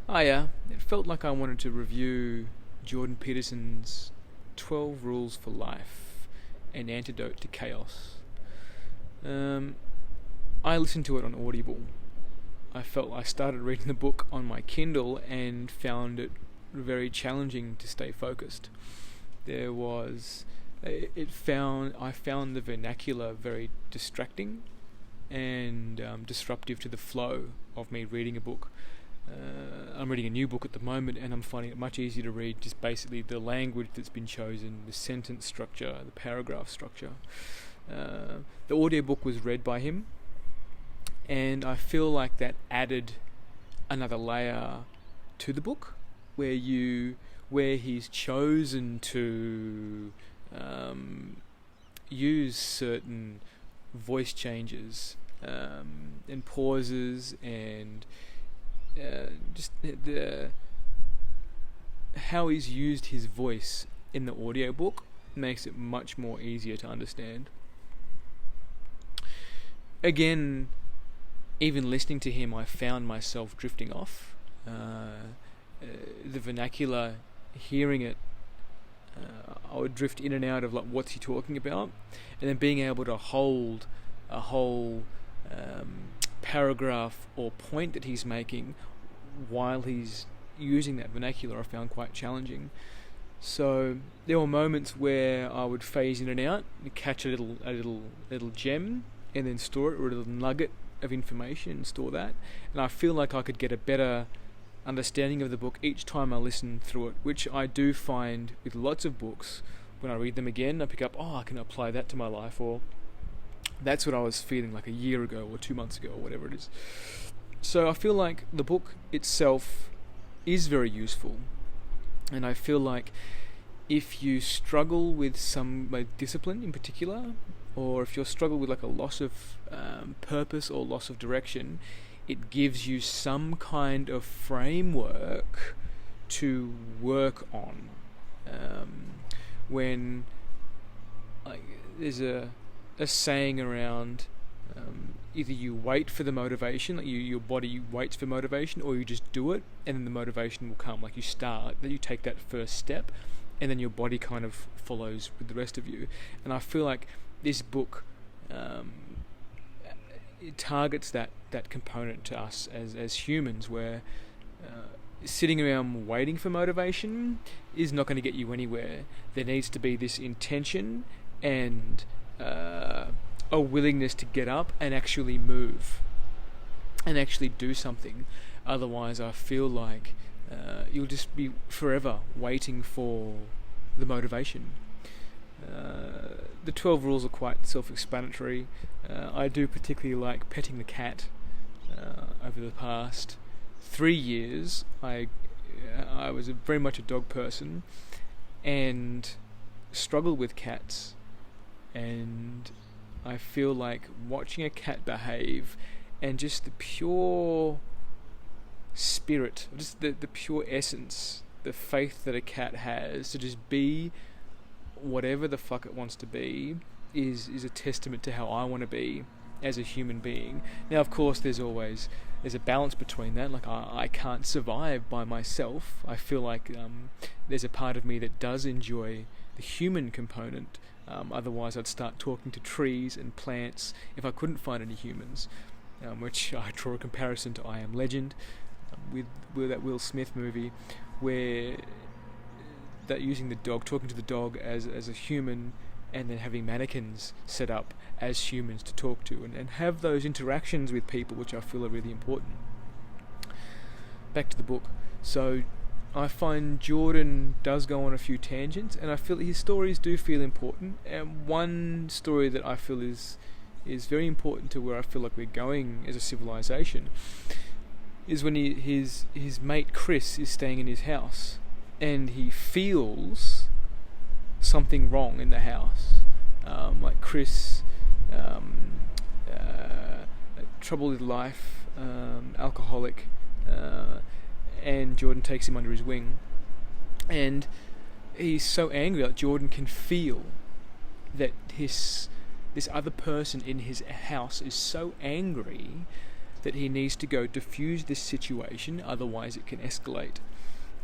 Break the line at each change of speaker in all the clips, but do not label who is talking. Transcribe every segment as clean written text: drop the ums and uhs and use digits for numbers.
It felt like I wanted to review Jordan Peterson's 12 Rules for Life, an Antidote to Chaos. I listened to it on Audible. I started reading the book on my Kindle and found it very challenging to stay focused. I found the vernacular very distracting and disruptive to the flow of me reading a book. I'm reading a new book at the moment, and I'm finding it much easier to read just basically the language that's been chosen, the sentence structure, the paragraph structure. The audiobook was read by him, and I feel like that added another layer to the book, where he's chosen to use certain voice changes and pauses and just how he's used his voice in the audiobook makes it much more easier to understand. Again, even listening to him, I found myself drifting off. The vernacular, hearing it, I would drift in and out of like, what's he talking about, and then being able to hold a whole paragraph or point that he's making while he's using that vernacular, I found quite challenging. So there were moments where I would phase in and out, catch a little gem, and then store it, or a little nugget of information and store that. And I feel like I could get a better understanding of the book each time I listen through it, which I do find with lots of books. When I read them again, I pick up, I can apply that to my life, or that's what I was feeling like a year ago or 2 months ago or whatever it is. So I feel like the book itself is very useful, and I feel like if you struggle with some discipline in particular, or if you struggle with like a loss of purpose or loss of direction, it gives you some kind of framework to work on. When there's a saying around, either you wait for the motivation, like your body waits for motivation, or you just do it and then the motivation will come. Like you start, then you take that first step, and then your body kind of follows with the rest of you. And I feel like this book it targets that component to us as humans, where sitting around waiting for motivation is not going to get you anywhere. There needs to be this intention and a willingness to get up and actually move and actually do something. Otherwise, I feel like you'll just be forever waiting for the motivation. The 12 rules are quite self-explanatory. I do particularly like petting the cat. Over the past 3 years, I was very much a dog person and struggled with cats, and I feel like watching a cat behave and just the pure spirit, just the pure essence, the faith that a cat has to just be whatever the fuck it wants to be is a testament to how I want to be as a human being. Now, of course, there's a balance between that. Like I can't survive by myself. I feel like there's a part of me that does enjoy the human component. Otherwise, I'd start talking to trees and plants if I couldn't find any humans. Which I draw a comparison to I Am Legend, with that Will Smith movie, where that using the dog, talking to the dog as a human, and then having mannequins set up as humans to talk to and have those interactions with people, which I feel are really important. Back to the book. So I find Jordan does go on a few tangents, and I feel his stories do feel important. And one story that I feel is very important to where I feel like we're going as a civilization is when his mate Chris is staying in his house, and he feels something wrong in the house. Like Chris, trouble with life, alcoholic, and Jordan takes him under his wing, and he's so angry that Jordan can feel that this other person in his house is so angry that he needs to go diffuse this situation, otherwise it can escalate.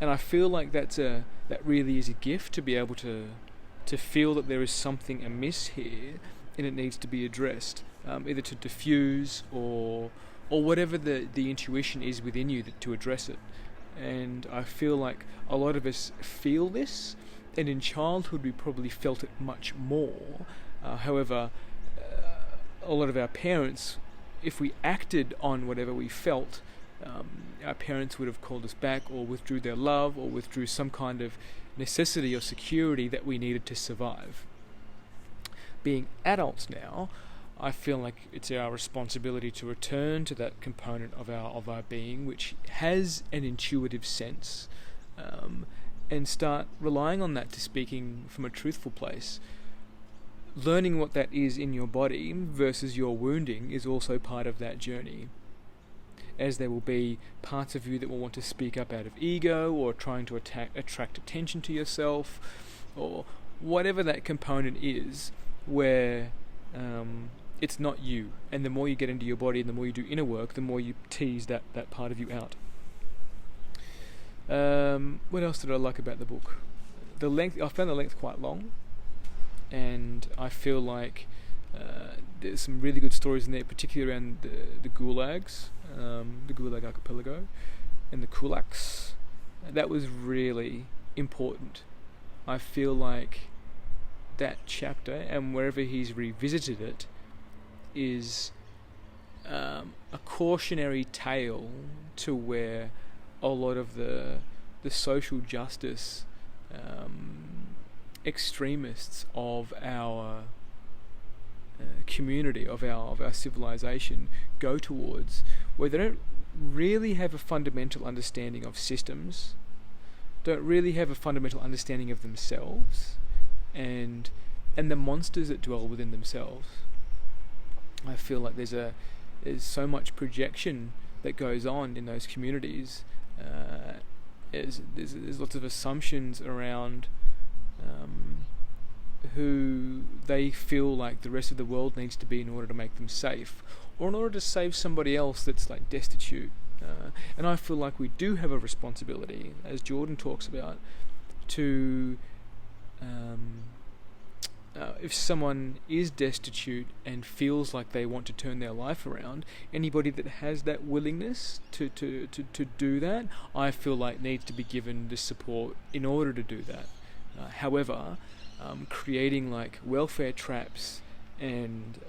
And I feel like that really is a gift, to be able to feel that there is something amiss here and it needs to be addressed, either to diffuse or whatever the intuition is within you to address it. And I feel like a lot of us feel this, and in childhood we probably felt it much more. However, a lot of our parents, if we acted on whatever we felt, our parents would have called us back, or withdrew their love, or withdrew some kind of necessity or security that we needed to survive. Being adults now, I feel like it's our responsibility to return to that component of our being which has an intuitive sense, and start relying on that to speaking from a truthful place. Learning what that is in your body versus your wounding is also part of that journey, as there will be parts of you that will want to speak up out of ego, or trying to attract attention to yourself, or whatever that component is, where it's not you. And the more you get into your body and the more you do inner work, the more you tease that part of you out. What else did I like about the book? The length. I found the length quite long, and I feel like there's some really good stories in there, particularly around the gulags, the Gulag Archipelago, and the kulaks. That was really important. I feel like that chapter, and wherever he's revisited it, is a cautionary tale to where a lot of the social justice extremists of our community, of our civilization, go towards, where they don't really have a fundamental understanding of systems, don't really have a fundamental understanding of themselves, and the monsters that dwell within themselves. I feel like there's so much projection that goes on in those communities. There's lots of assumptions around who they feel like the rest of the world needs to be in order to make them safe, or in order to save somebody else that's like destitute. And I feel like we do have a responsibility, as Jordan talks about, to if someone is destitute and feels like they want to turn their life around, anybody that has that willingness to do that, I feel like needs to be given the support in order to do that. However, creating like welfare traps and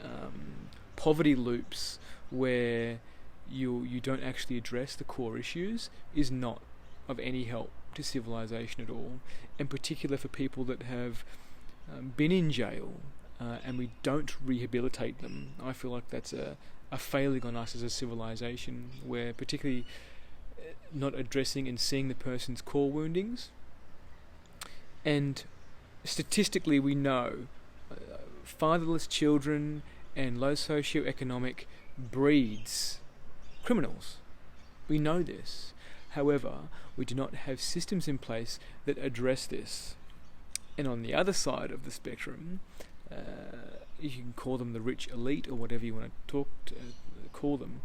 poverty loops where you don't actually address the core issues is not of any help to civilization at all, in particular for people that have been in jail and we don't rehabilitate them. I feel like that's a failing on us as a civilization, where particularly not addressing and seeing the person's core woundings. And statistically we know fatherless children and low socioeconomic breeds criminals. We know this. However, we do not have systems in place that address this. And on the other side of the spectrum, you can call them the rich elite or whatever you want to call them.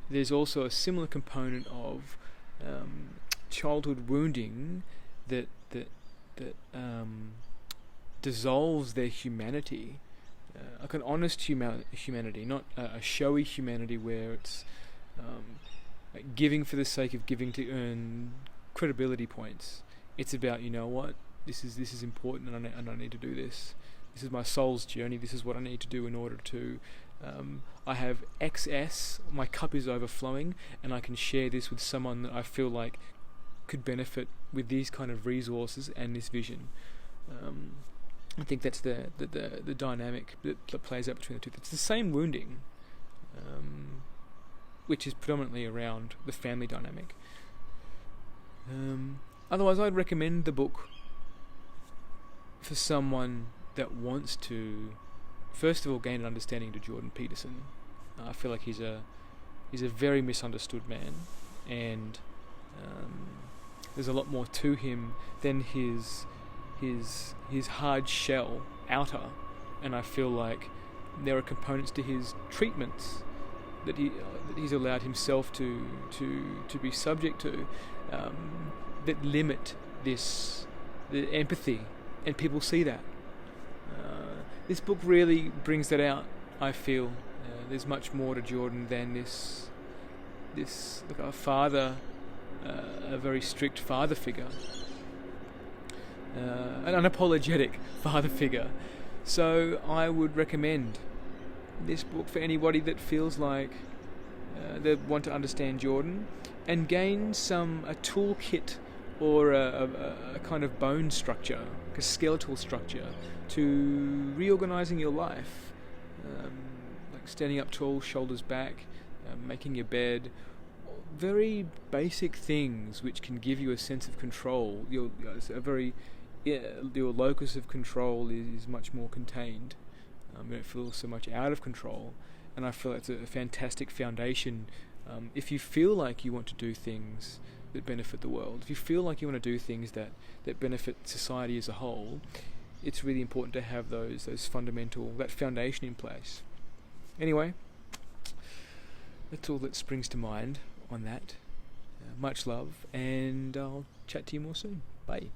There's also a similar component of childhood wounding that dissolves their humanity, like an honest humanity, not a showy humanity where it's like giving for the sake of giving to earn credibility points. It's about, you know what, this is important, and I need to do this. This is my soul's journey. This is what I need to do in order to. I have excess. My cup is overflowing, and I can share this with someone that I feel like could benefit with these kind of resources and this vision. I think that's the dynamic that plays out between the two. It's the same wounding, which is predominantly around the family dynamic. Otherwise, I'd recommend the book for someone that wants to, first of all, gain an understanding to Jordan Peterson. I feel like he's a very misunderstood man, and there's a lot more to him than his hard shell outer. And I feel like there are components to his treatments that he's allowed himself to be subject to, that limit the empathy, and people see that. This book really brings that out. I feel there's much more to Jordan than this like a father, a very strict father figure, an unapologetic father figure. So I would recommend this book for anybody that feels like they want to understand Jordan and gain a toolkit or a kind of bone structure, a skeletal structure to reorganizing your life, like standing up tall, shoulders back, making your bed, very basic things which can give you a sense of control. Your locus of control is much more contained. You don't feel so much out of control, and I feel it's a fantastic foundation. If you feel like you want to do things that benefit the world, if you feel like you want to do things that benefit society as a whole, it's really important to have that foundation in place. Anyway, that's all that springs to mind on that. Much love, and I'll chat to you more soon. Bye.